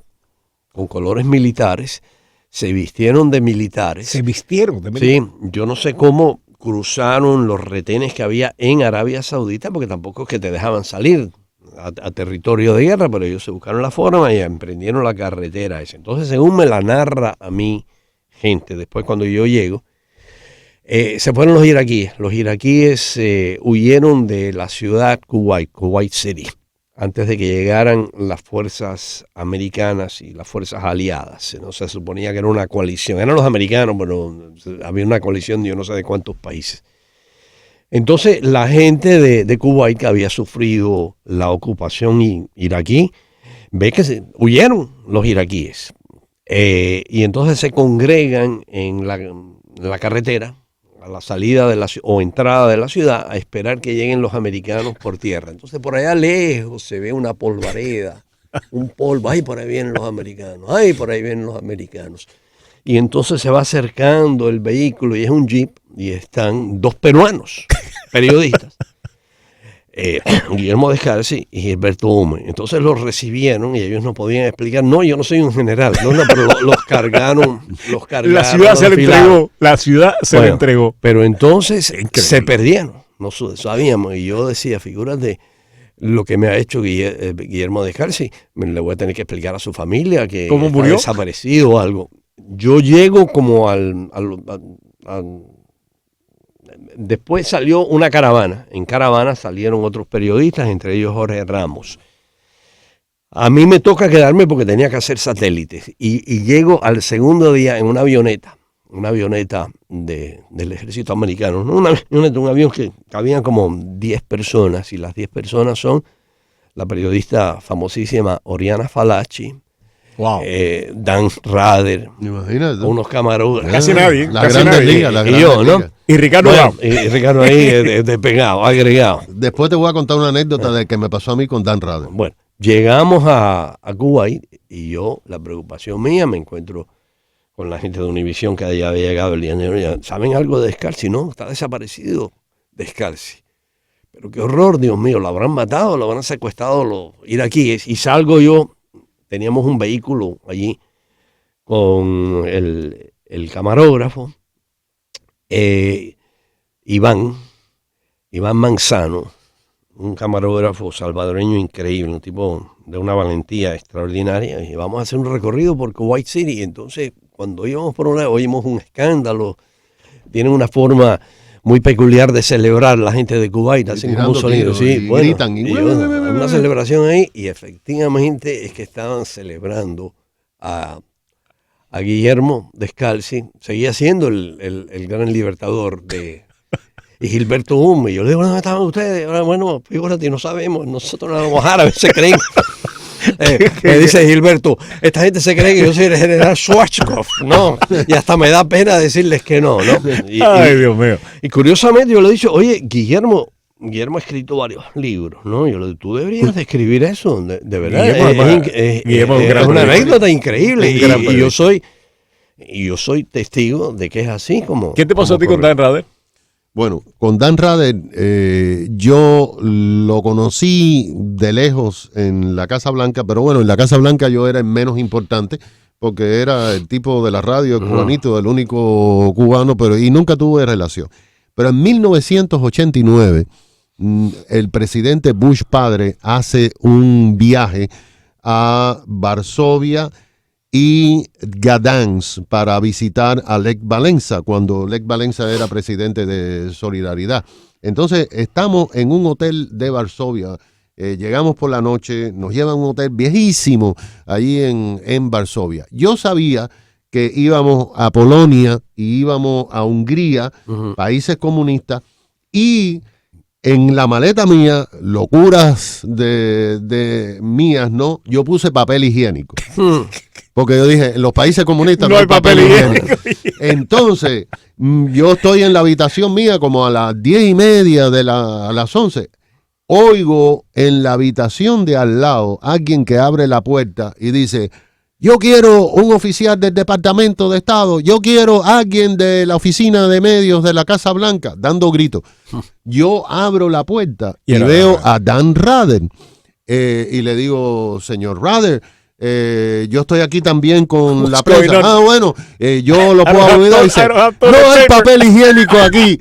con colores militares, se vistieron de militares. ¿Se vistieron de militares? Sí, yo no sé cómo cruzaron los retenes que había en Arabia Saudita, porque tampoco es que te dejaban salir a territorio de guerra, pero ellos se buscaron la forma y emprendieron la carretera esa. Entonces, según me la narra a mí gente, después cuando yo llego, se fueron los iraquíes. Los iraquíes huyeron de la ciudad Kuwait City, antes de que llegaran las fuerzas americanas y las fuerzas aliadas. No se suponía que era una coalición. Eran los americanos, pero había una coalición de yo no sé de cuántos países. Entonces, la gente de Kuwait, que había sufrido la ocupación iraquí, ve que huyeron los iraquíes. Y entonces se congregan en la carretera, a la salida de o entrada de la ciudad, a esperar que lleguen los americanos por tierra. Entonces por allá lejos se ve una polvareda, un polvo. Ay, por ahí vienen los americanos. Ay, por ahí vienen los americanos. Y entonces se va acercando el vehículo y es un jeep y están 2 peruanos, periodistas. Guillermo Descalzi y Gilberto Hume. Entonces los recibieron y ellos no podían explicar. No, yo no soy un general. No, pero los cargaron. La ciudad se le entregó. La ciudad se le entregó. Pero entonces se perdieron. No sabíamos. Y yo decía, figúrate lo que me ha hecho Guillermo Descalzi. Le voy a tener que explicar a su familia que ¿cómo está murió? Desaparecido o algo. Yo llego como después salió una caravana. En caravana salieron otros periodistas, entre ellos Jorge Ramos. A mí me toca quedarme porque tenía que hacer satélites. Y llego al segundo día en una avioneta del ejército americano. No una avioneta, un avión que cabían como 10 personas. Y las 10 personas son la periodista famosísima Oriana Fallaci, Wow. Dan Rader, Imagínate. unos camarógrafos. Casi nadie. La casi Grandes nadie. Ligas, la Y yo, Grandes ¿no? Ligas. Y Ricardo Bueno, Bravo. y Ricardo ahí de pegado, agregado. Después te voy a contar una anécdota de que me pasó a mí con Dan Rader. Bueno, llegamos a Kuwait y yo, la preocupación mía, me encuentro con la gente de Univision que ya había llegado el día anterior. ¿Saben algo de Descalzi? No, está desaparecido Descalzi. Pero qué horror, Dios mío, lo habrán matado, lo habrán secuestrado los iraquíes. Y salgo yo, teníamos un vehículo allí con el camarógrafo, Iván Manzano, un camarógrafo salvadoreño increíble, un tipo de una valentía extraordinaria, y vamos a hacer un recorrido por Kuwait City. Y entonces, cuando íbamos por un lado, oímos un escándalo. Tienen una forma muy peculiar de celebrar la gente de Kuwait, hacen como un sonido, sí, bueno, gritan, y una celebración ahí, y efectivamente es que estaban celebrando a Guillermo Descalzi, seguía siendo el gran libertador y Gilberto Humo. Y yo le digo, ¿dónde estaban ustedes? Ahora, bueno, fíjate, no sabemos, nosotros no somos árabes, se creen. Me dice Gilberto, esta gente se cree que yo soy el general Schwarzkopf, ¿no? Y hasta me da pena decirles que no, ¿no? Ay, Dios mío. Y curiosamente yo le he dicho, oye, Guillermo ha escrito varios libros, ¿no? Yo le digo, tú deberías de escribir eso, de verdad. Guillermo Es una anécdota increíble. Un gran Y yo soy testigo de que es así como... ¿Qué te pasó a ti con Dan Rader? Bueno, con Dan Rader, yo lo conocí de lejos en la Casa Blanca, pero bueno, en la Casa Blanca yo era el menos importante porque era el tipo de la radio, el cubanito, el único cubano, y nunca tuve relación. Pero en 1989, el presidente Bush padre hace un viaje a Varsovia y Gdansk para visitar a Lech Walesa, cuando Lech Walesa era presidente de Solidaridad. Entonces, estamos en un hotel de Varsovia, llegamos por la noche, nos llevan a un hotel viejísimo allí en Varsovia. Yo sabía que íbamos a Polonia y íbamos a Hungría, países comunistas, y en la maleta mía, locuras de mías, ¿no? Yo puse papel higiénico. Porque yo dije, en los países comunistas no hay papel higiénico. Entonces, yo estoy en la habitación mía como a las 10:30 a las 11. Oigo en la habitación de al lado alguien que abre la puerta y dice, yo quiero un oficial del Departamento de Estado, yo quiero alguien de la oficina de medios de la Casa Blanca, dando gritos. Yo abro la puerta y veo a Dan Rader y le digo, señor Rader, yo estoy aquí también con la prensa. Bueno, yo lo puedo ayudar. Dice, no hay papel higiénico aquí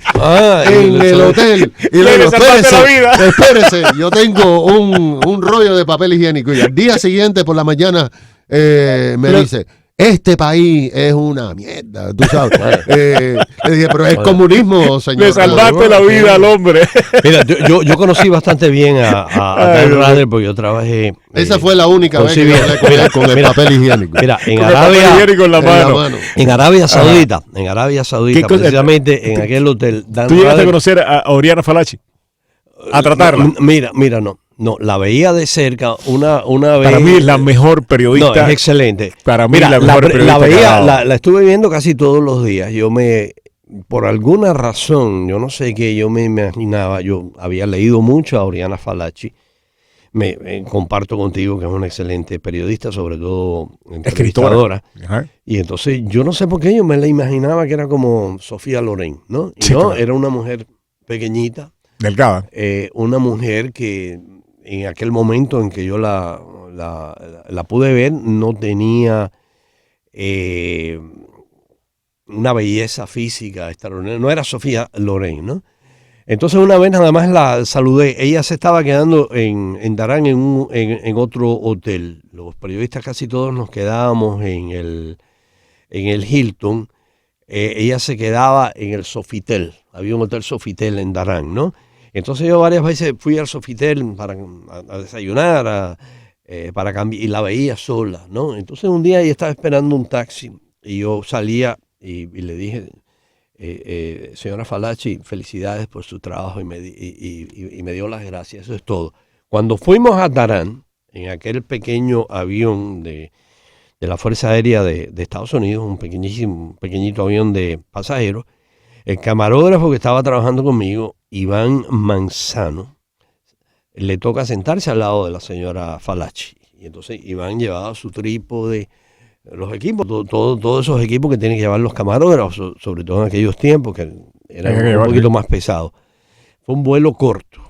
en el hotel. Y le digo, espérese, yo tengo un rollo de papel higiénico. Y al día siguiente por la mañana me dice, este país es una mierda, tú sabes. Le dije, pero es comunismo, señor. Le salvaste la vida al hombre. Mira, yo conocí bastante bien a Dan Rader porque yo trabajé. Esa fue la única vez que hablé con el papel higiénico. Mira, en Arabia Saudita, precisamente en aquel hotel. ¿Tú llegaste a conocer a Oriana Fallaci? ¿A tratarla? Mira, no, la veía de cerca una vez. Para mí es la mejor periodista. No, es excelente. Para mí la mejor periodista. La estuve viendo casi todos los días. Por alguna razón, yo no sé qué, yo me imaginaba, yo había leído mucho a Oriana Fallaci. Comparto contigo que es una excelente periodista, sobre todo entrevistadora. Y entonces yo no sé por qué yo me la imaginaba que era como Sofía Loren, ¿no? Y sí, no, claro. Era una mujer pequeñita. Delgada. Una mujer que en aquel momento en que yo la pude ver no tenía una belleza física extraordinaria. No era Sofía Loren, ¿no? Entonces una vez nada más la saludé. Ella se estaba quedando en Darán en otro hotel. Los periodistas casi todos nos quedábamos en el Hilton. Ella se quedaba en el Sofitel. Había un hotel Sofitel en Darán, ¿no? Entonces yo varias veces fui al Sofitel a desayunar, para cambiar, y la veía sola, ¿no? Entonces un día ella estaba esperando un taxi y yo salía y le dije, señora Fallaci, felicidades por su trabajo, y me dio las gracias, eso es todo. Cuando fuimos a Darán, en aquel pequeño avión de la Fuerza Aérea de Estados Unidos, un pequeñito avión de pasajeros. El camarógrafo que estaba trabajando conmigo, Iván Manzano, le toca sentarse al lado de la señora Falachi. Y entonces Iván llevaba su trípode, los equipos, todos esos equipos que tienen que llevar los camarógrafos, sobre todo en aquellos tiempos que eran un poquito más pesados. Fue un vuelo corto.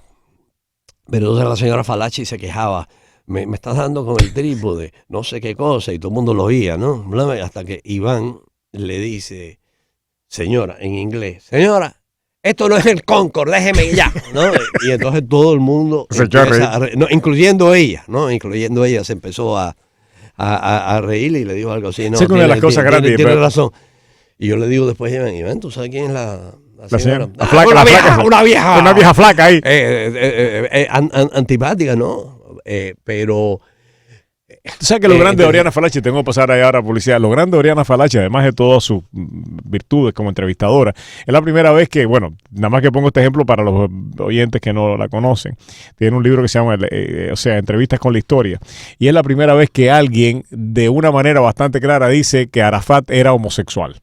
Pero entonces la señora Falachi se quejaba. Me estás dando con el trípode, no sé qué cosa, y todo el mundo lo oía, ¿no? Hasta que Iván le dice, señora, en inglés, señora, esto no es el Concorde, déjeme ya, ¿no? Y entonces todo el mundo, incluyendo ella, ¿no? Incluyendo ella, se empezó a reír y le dijo algo así, ¿no? Una de las cosas grandes. Tiene razón. Y yo le digo después, Iván, ¿tú sabes quién es la señora? Una vieja flaca ahí. Antipática, ¿no? Pero... Tú sabes que lo grande de Oriana Falachi, tengo que pasar ahí ahora a publicidad, lo grande de Oriana Falachi, además de todas sus virtudes como entrevistadora, es la primera vez que, bueno, nada más que pongo este ejemplo para los oyentes que no la conocen, tiene un libro que se llama, Entrevistas con la Historia, y es la primera vez que alguien, de una manera bastante clara, dice que Arafat era homosexual.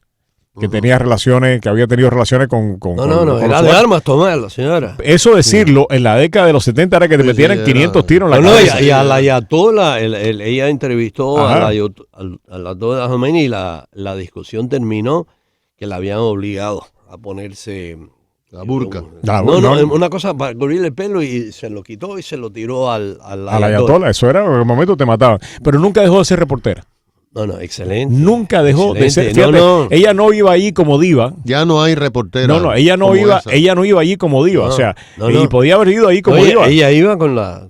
Que tenía relaciones, que había tenido relaciones con No, era de armas tomar la señora. Eso decirlo, en la década de los 70 era que te metieran 500 tiros en la cabeza. Y a la Ayatollah, ella entrevistó a la Ayatollah Khomeini y la discusión terminó que la habían obligado a ponerse la burka. Una cosa para cubrirle el pelo y se lo quitó y se lo tiró al Ayatollah. Eso era, en el momento te mataban. Pero nunca dejó de ser reportera. No, excelente. Nunca dejó de ser. Fíjate, ella no iba allí como diva. Ya no hay reportera. Ella no iba allí como diva. Y podía haber ido ahí como diva. Ella iba con las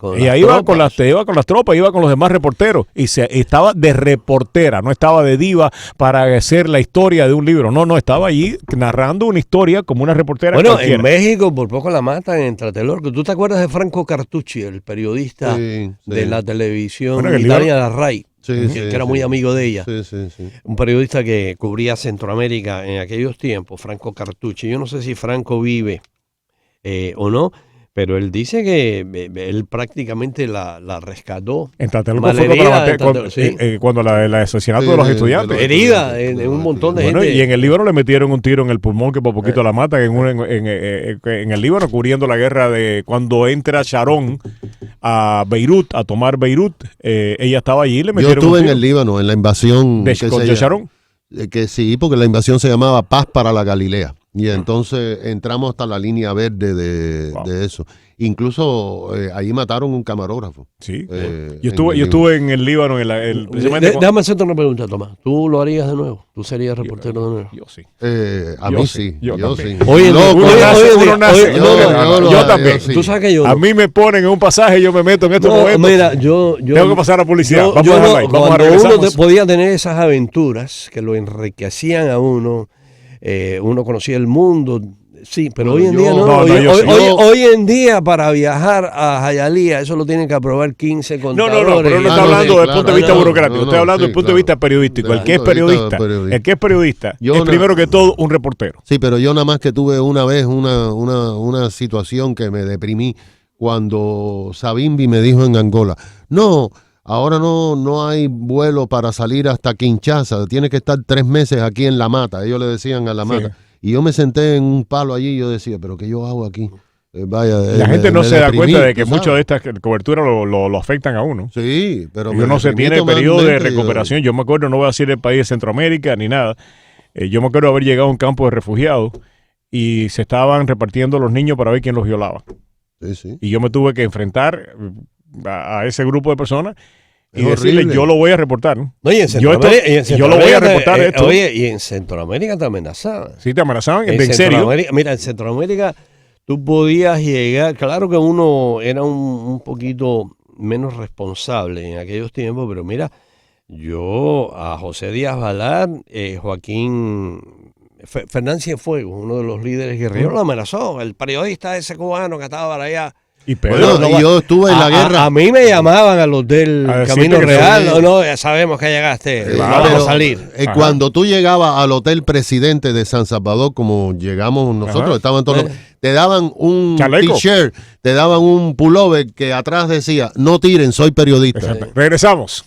tropas, iba con los demás reporteros. Y estaba de reportera, no estaba de diva para hacer la historia de un libro. No, estaba allí narrando una historia como una reportera. Bueno, cualquiera. En México por poco la matan en Tlatelolco. ¿Tú te acuerdas de Franco Cartucci, el periodista de la televisión Italia, la RAI? Que era muy amigo de ella. Un periodista que cubría Centroamérica en aquellos tiempos, Franco Cartucci. Yo no sé si Franco vive o no, pero él dice que él prácticamente la rescató. En Tlatelolco fue cuando el asesinato de los estudiantes. Herida en un montón de gente. Y en el Líbano le metieron un tiro en el pulmón que por poquito la matan. En el Líbano, cubriendo la guerra de cuando entra Sharon a Beirut, a tomar Beirut, ella estaba allí y le metieron un tiro. Yo estuve en el Líbano, en la invasión de Sharon. Que sí, porque la invasión se llamaba Paz para la Galilea. Y entonces entramos hasta la línea verde de eso. Incluso ahí mataron un camarógrafo. Sí. Yo estuve en el Líbano. Déjame hacerte una pregunta, Tomás. ¿Tú lo harías de nuevo? ¿Tú serías reportero de nuevo? Yo sí. A mí sí. Yo sí. Yo también. Tú sabes que yo. A mí me ponen en un pasaje y yo me meto en estos momentos. Mira, tengo que pasar a publicidad. Cuando uno podía tener esas aventuras que lo enriquecían a uno. Uno conocía el mundo, sí, pero hoy en día no. Hoy en día para viajar a Hialeah eso lo tienen que aprobar 15 contadores. No, pero no está hablando desde el punto de vista burocrático, estoy hablando desde el punto de vista periodístico. El que es periodista es primero que todo un reportero. Sí, pero yo nada más que tuve una vez una situación que me deprimí cuando Savimbi me dijo en Angola, ahora no hay vuelo para salir hasta Kinshasa. Tienes que estar 3 meses aquí en La Mata. Ellos le decían a La Mata. Y yo me senté en un palo allí y yo decía, ¿pero qué yo hago aquí? La gente no se da cuenta de que muchas de estas coberturas lo afectan a uno. Sí, pero uno se tiene periodo de recuperación. Yo me acuerdo, no voy a decir el país de Centroamérica ni nada. Yo me acuerdo haber llegado a un campo de refugiados y se estaban repartiendo los niños para ver quién los violaba. Sí. Y yo me tuve que enfrentar a ese grupo de personas y decirle, yo lo voy a reportar. Oye, yo lo voy a reportar esto. Oye, y en Centroamérica te amenazaban. Sí, te amenazaban, en serio. Mira, en Centroamérica tú podías llegar, claro que uno era un poquito menos responsable en aquellos tiempos, pero mira, yo a José Díaz Balart, Joaquín Fernández Cienfuegos, uno de los líderes guerrilleros, lo amenazó, el periodista ese cubano que estaba para allá. Y yo estuve en la guerra. A mí me llamaban a los del Camino Real. No, ya sabemos que llegaste. Vamos a salir. Cuando tú llegabas al Hotel Presidente de San Salvador, como llegamos nosotros, estaban todos, te daban un t-shirt, te daban un pullover que atrás decía, no tiren, soy periodista. Regresamos.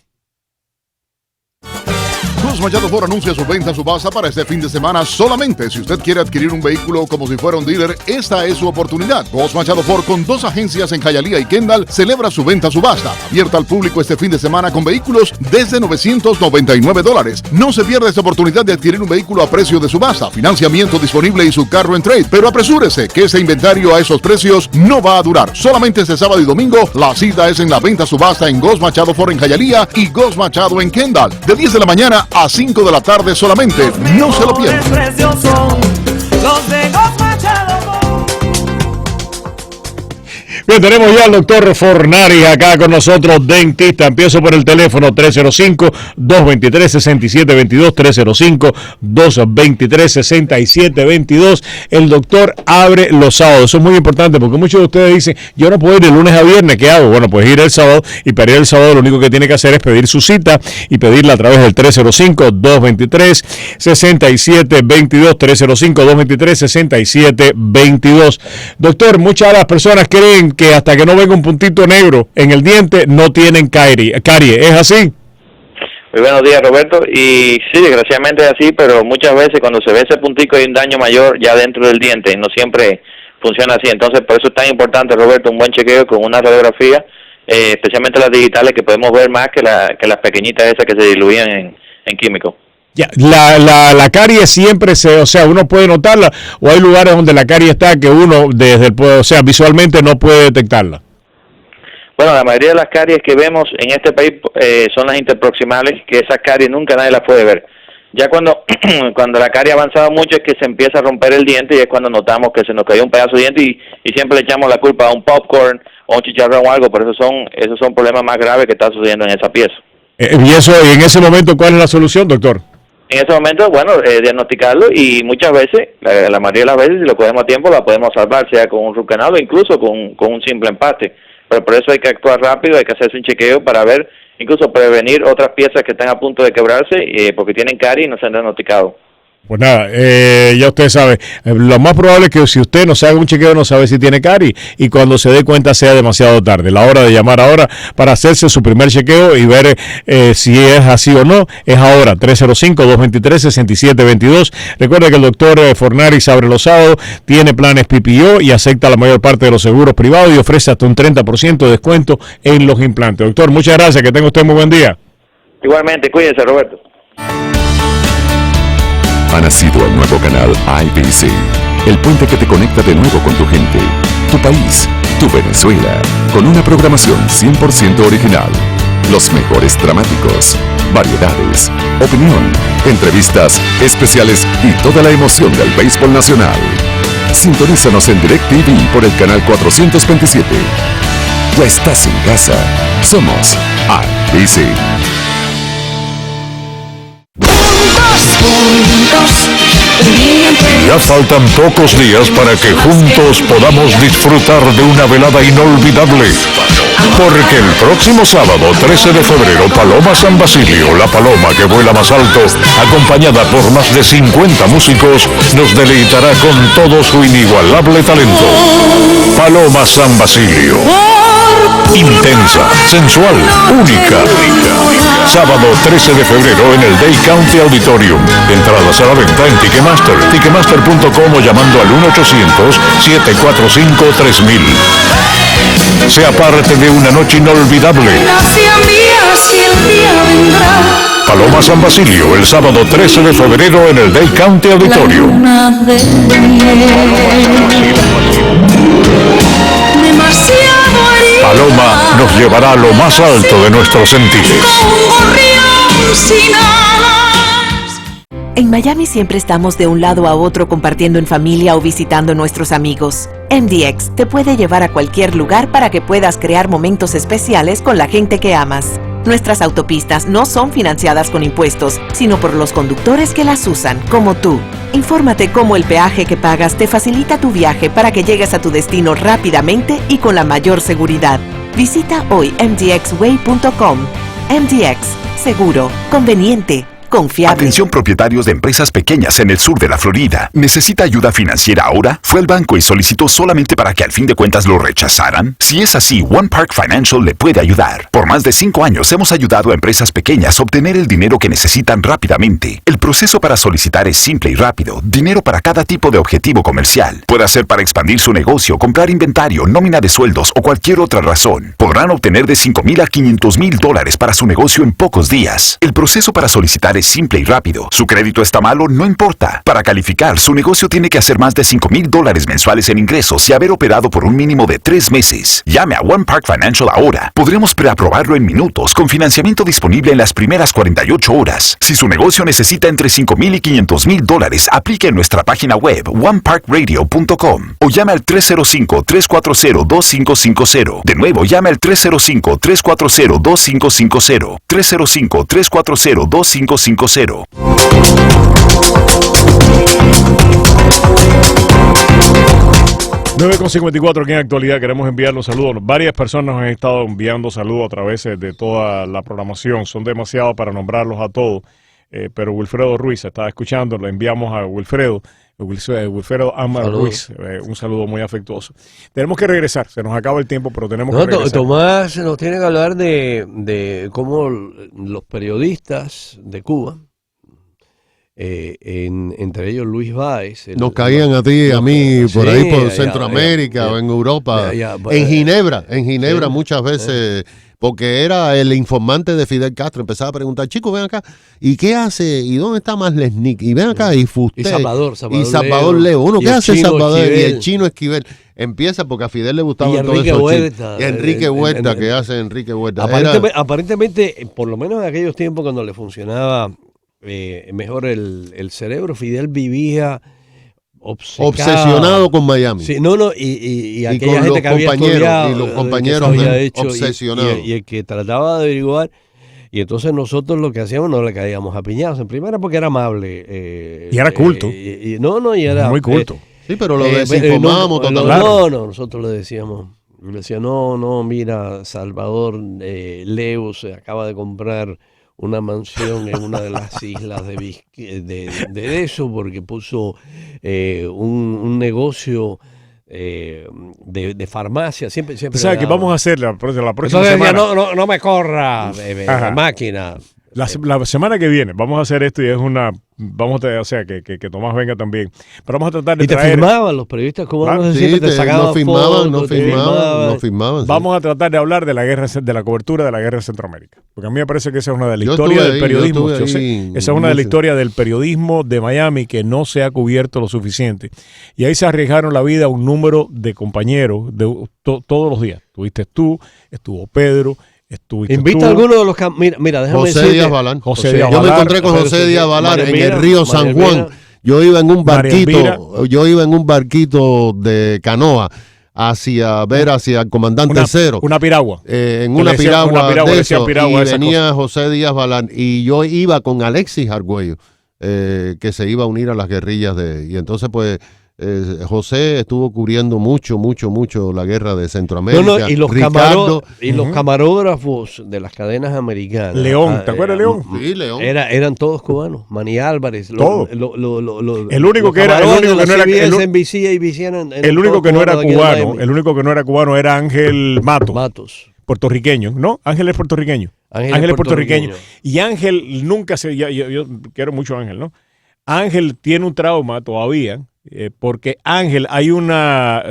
Cruz Machado Ford anuncia su venta subasta para este fin de semana solamente. Si usted quiere adquirir un vehículo como si fuera un dealer, esta es su oportunidad. Cruz Machado Ford, con 2 agencias en Hialeah y Kendall, celebra su venta subasta. Abierta al público este fin de semana con vehículos desde $999. No se pierda esta oportunidad de adquirir un vehículo a precio de subasta, financiamiento disponible y su carro en trade. Pero apresúrese, que ese inventario a esos precios no va a durar. Solamente este sábado y domingo, la cita es en la venta subasta en Cruz Machado Ford en Hialeah y Cruz Machado en Kendall, de 10 de la mañana a 5 de la tarde solamente. No se lo pierdan. Bien, tenemos ya al doctor Fornari acá con nosotros, dentista. Empiezo por el teléfono 305-223-6722, 305-223-6722. El doctor abre los sábados. Eso es muy importante porque muchos de ustedes dicen, yo no puedo ir de lunes a viernes, ¿qué hago? Bueno, pues ir el sábado, y para ir el sábado lo único que tiene que hacer es pedir su cita y pedirla a través del 305-223-6722, 305-223-6722. Doctor, muchas de las personas creen que hasta que no venga un puntito negro en el diente no tienen caries. ¿Es así? Muy buenos días, Roberto. Y sí, desgraciadamente es así, pero muchas veces cuando se ve ese puntico hay un daño mayor ya dentro del diente y no siempre funciona así. Entonces, por eso es tan importante, Roberto, un buen chequeo con una radiografía, especialmente las digitales, que podemos ver más que las pequeñitas esas que se diluían en químicos. Ya, la caries siempre uno puede notarla, o hay lugares donde la caries está que uno visualmente no puede detectarla. Bueno, la mayoría de las caries que vemos en este país son las interproximales, que esas caries nunca nadie las puede ver. Ya cuando la carie ha avanzado mucho es que se empieza a romper el diente, y es cuando notamos que se nos cayó un pedazo de diente, y siempre le echamos la culpa a un popcorn o un chicharrón o algo, pero esos son problemas más graves que están sucediendo en esa pieza. Y en ese momento, ¿cuál es la solución, doctor? En ese momento, diagnosticarlo, y muchas veces, la mayoría de las veces, si lo cogemos a tiempo, la podemos salvar, sea con un root canal o incluso con un simple empaste. Pero por eso hay que actuar rápido, hay que hacerse un chequeo para ver, incluso prevenir otras piezas que están a punto de quebrarse porque tienen caries y no se han diagnosticado. Pues nada, ya usted sabe, lo más probable es que si usted no se haga un chequeo no sabe si tiene caries, y cuando se dé cuenta sea demasiado tarde. La hora de llamar ahora para hacerse su primer chequeo y ver si es así o no es ahora, 305-223-6722. Recuerde que el doctor Fornari abre los sábados, tiene planes PPO y acepta la mayor parte de los seguros privados y ofrece hasta un 30% de descuento en los implantes. Doctor, muchas gracias, que tenga usted muy buen día. Igualmente, cuídense, Roberto. Ha nacido el nuevo canal IBC, el puente que te conecta de nuevo con tu gente, tu país, tu Venezuela, con una programación 100% original. Los mejores dramáticos, variedades, opinión, entrevistas, especiales y toda la emoción del béisbol nacional. Sintonízanos en DirecTV por el canal 427. Ya estás en casa. Somos IBC. Ya faltan pocos días para que juntos podamos disfrutar de una velada inolvidable. Porque el próximo sábado, 13 de febrero, Paloma San Basilio, la paloma que vuela más alto, acompañada por más de 50 músicos, nos deleitará con todo su inigualable talento. Paloma San Basilio. Intensa, sensual, única. Sábado 13 de febrero en el Dade County Auditorium. Entradas a la venta en Ticketmaster, ticketmaster.com o llamando al 1-800-745-3000. Sea parte de una noche inolvidable. Paloma San Basilio, el sábado 13 de febrero en el Dade County Auditorium. Paloma nos llevará a lo más alto de nuestros sentidos. En Miami siempre estamos de un lado a otro compartiendo en familia o visitando nuestros amigos. MDX te puede llevar a cualquier lugar para que puedas crear momentos especiales con la gente que amas. Nuestras autopistas no son financiadas con impuestos, sino por los conductores que las usan, como tú. Infórmate cómo el peaje que pagas te facilita tu viaje para que llegues a tu destino rápidamente y con la mayor seguridad. Visita hoy mdxway.com. MDX, seguro, conveniente, confiable. Atención propietarios de empresas pequeñas en el sur de la Florida. ¿Necesita ayuda financiera ahora? ¿Fue al banco y solicitó solamente para que al fin de cuentas lo rechazaran? Si es así, One Park Financial le puede ayudar. Por más de 5 años hemos ayudado a empresas pequeñas a obtener el dinero que necesitan rápidamente. El proceso para solicitar es simple y rápido. Dinero para cada tipo de objetivo comercial. Puede ser para expandir su negocio, comprar inventario, nómina de sueldos o cualquier otra razón. Podrán obtener de $5,000 a $500,000 para su negocio en pocos días. El proceso para solicitar es simple y rápido. ¿Su crédito está malo? No importa. Para calificar, su negocio tiene que hacer más de $5,000 mensuales en ingresos y haber operado por un mínimo de 3 meses. Llame a One Park Financial ahora. Podremos preaprobarlo en minutos con financiamiento disponible en las primeras 48 horas. Si su negocio necesita entre $5,000 y $500,000, aplique en nuestra página web oneparkradio.com o llame al 305-340-2550. De nuevo, llame al 305-340-2550. 305-340-2550. 9:54 aquí en Actualidad. Queremos enviar los saludos. Varias personas nos han estado enviando saludos a través de toda la programación. Son demasiados para nombrarlos a todos. Pero Wilfredo Ruiz estaba escuchando. Le enviamos a Wilfredo Amar Ruiz. Un saludo muy afectuoso. Tenemos que regresar. Se nos acaba el tiempo, pero tenemos que regresar. Tomás nos tiene que hablar de cómo los periodistas de Cuba, entre ellos Luis Báez. Nos caían a ti, a mí, por ahí por Centroamérica o en Europa. En Ginebra muchas veces, porque era el informante de Fidel Castro. Empezaba a preguntar, chicos, ven acá, ¿y qué hace? ¿Y dónde está Mazlesnik? Y ven acá, y Fusté. Y Salvador Leo. Uno, ¿qué hace Salvador? Y el chino Esquivel. Empieza porque a Fidel le gustaba todo eso. Y Enrique Huerta, que hace Enrique Huerta. Aparentemente, por lo menos en aquellos tiempos cuando le funcionaba mejor el cerebro, Fidel vivía obsesionado con Miami. Sí, y aquella con gente que había estudiado, y los compañeros obsesionados. Y el que trataba de averiguar. Y entonces nosotros lo que hacíamos, no le caíamos a piñazos. En primera porque era amable. Y era culto. Y era muy culto. Sí, pero lo desinformábamos totalmente. Nosotros le decíamos, no, mira, Salvador Leo se acaba de comprar una mansión en una de las islas de eso, porque puso un negocio de farmacia. Siempre ¿sabes qué vamos a hacer la próxima semana? No me corra, máquina. La semana que viene vamos a hacer esto y es una... que Tomás venga también. Pero vamos a tratar de traer... Y te firmaban los periodistas cubanos, siempre te sacaban fotos. No firmaban. Vamos a tratar de hablar de la cobertura de la guerra de Centroamérica. Porque a mí me parece que esa es una de las historias del periodismo. Esa es una de las historias del periodismo de Miami que no se ha cubierto lo suficiente. Y ahí se arriesgaron la vida un número de compañeros todos los días. Estuviste tú, estuvo Pedro... Invita a alguno de los mira, déjame José decirte. Díaz Balán. Yo me encontré con José Díaz Balán en el río San Juan. Yo iba en un barquito de canoa hacia el comandante Cero. Una piragua. En una piragua de eso, y venía José Díaz Balán y yo iba con Alexis Argüello, que se iba a unir a las guerrillas y entonces pues José estuvo cubriendo mucho la guerra de Centroamérica. Y los camarógrafos de las cadenas americanas. León, ¿te acuerdas de León? Sí, León. Eran todos cubanos. Manny Álvarez. El único que no era cubano era Ángel Matos. Puertorriqueño, ¿no? Ángel es puertorriqueño. Ángel es puertorriqueño. Y Ángel nunca yo quiero mucho a Ángel, ¿no? Ángel tiene un trauma todavía. Porque Ángel,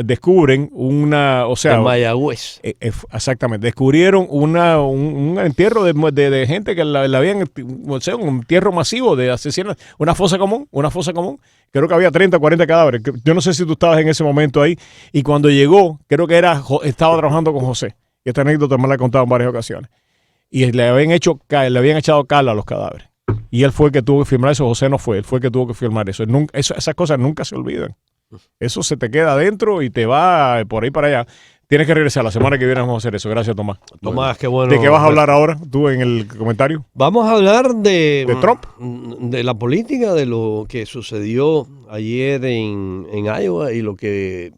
descubren una, o sea, en Mayagüez. Exactamente, descubrieron un entierro de gente que la habían, o sea, un entierro masivo de asesinos, una fosa común, creo que había 30 o 40 cadáveres, yo no sé si tú estabas en ese momento ahí, y cuando llegó, creo que estaba trabajando con José, y esta anécdota me la he contado en varias ocasiones, y le habían echado cal a los cadáveres. Y él fue el que tuvo que firmar eso. José no fue, él fue el que tuvo que firmar eso. Esas cosas nunca se olvidan. Eso se te queda adentro y te va por ahí para allá. Tienes que regresar. La semana que viene vamos a hacer eso. Gracias, Tomás. Tomás, qué bueno. ¿De qué vas a hablar ahora tú en el comentario? Vamos a hablar de Trump. De la política, de lo que sucedió ayer en Iowa y lo que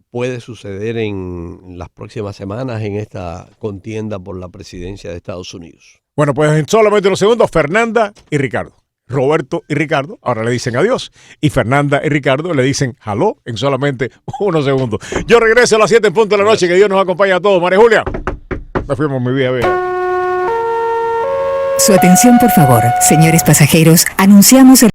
puede suceder en las próximas semanas en esta contienda por la presidencia de Estados Unidos. Bueno, pues en solamente unos segundos, Fernanda y Ricardo. Roberto y Ricardo ahora le dicen adiós. Y Fernanda y Ricardo le dicen aló en solamente unos segundos. Yo regreso a las 7 en punto de la noche. Que Dios nos acompañe a todos. María Julia. Nos fuimos, mi vida. Su atención, por favor. Señores pasajeros, anunciamos el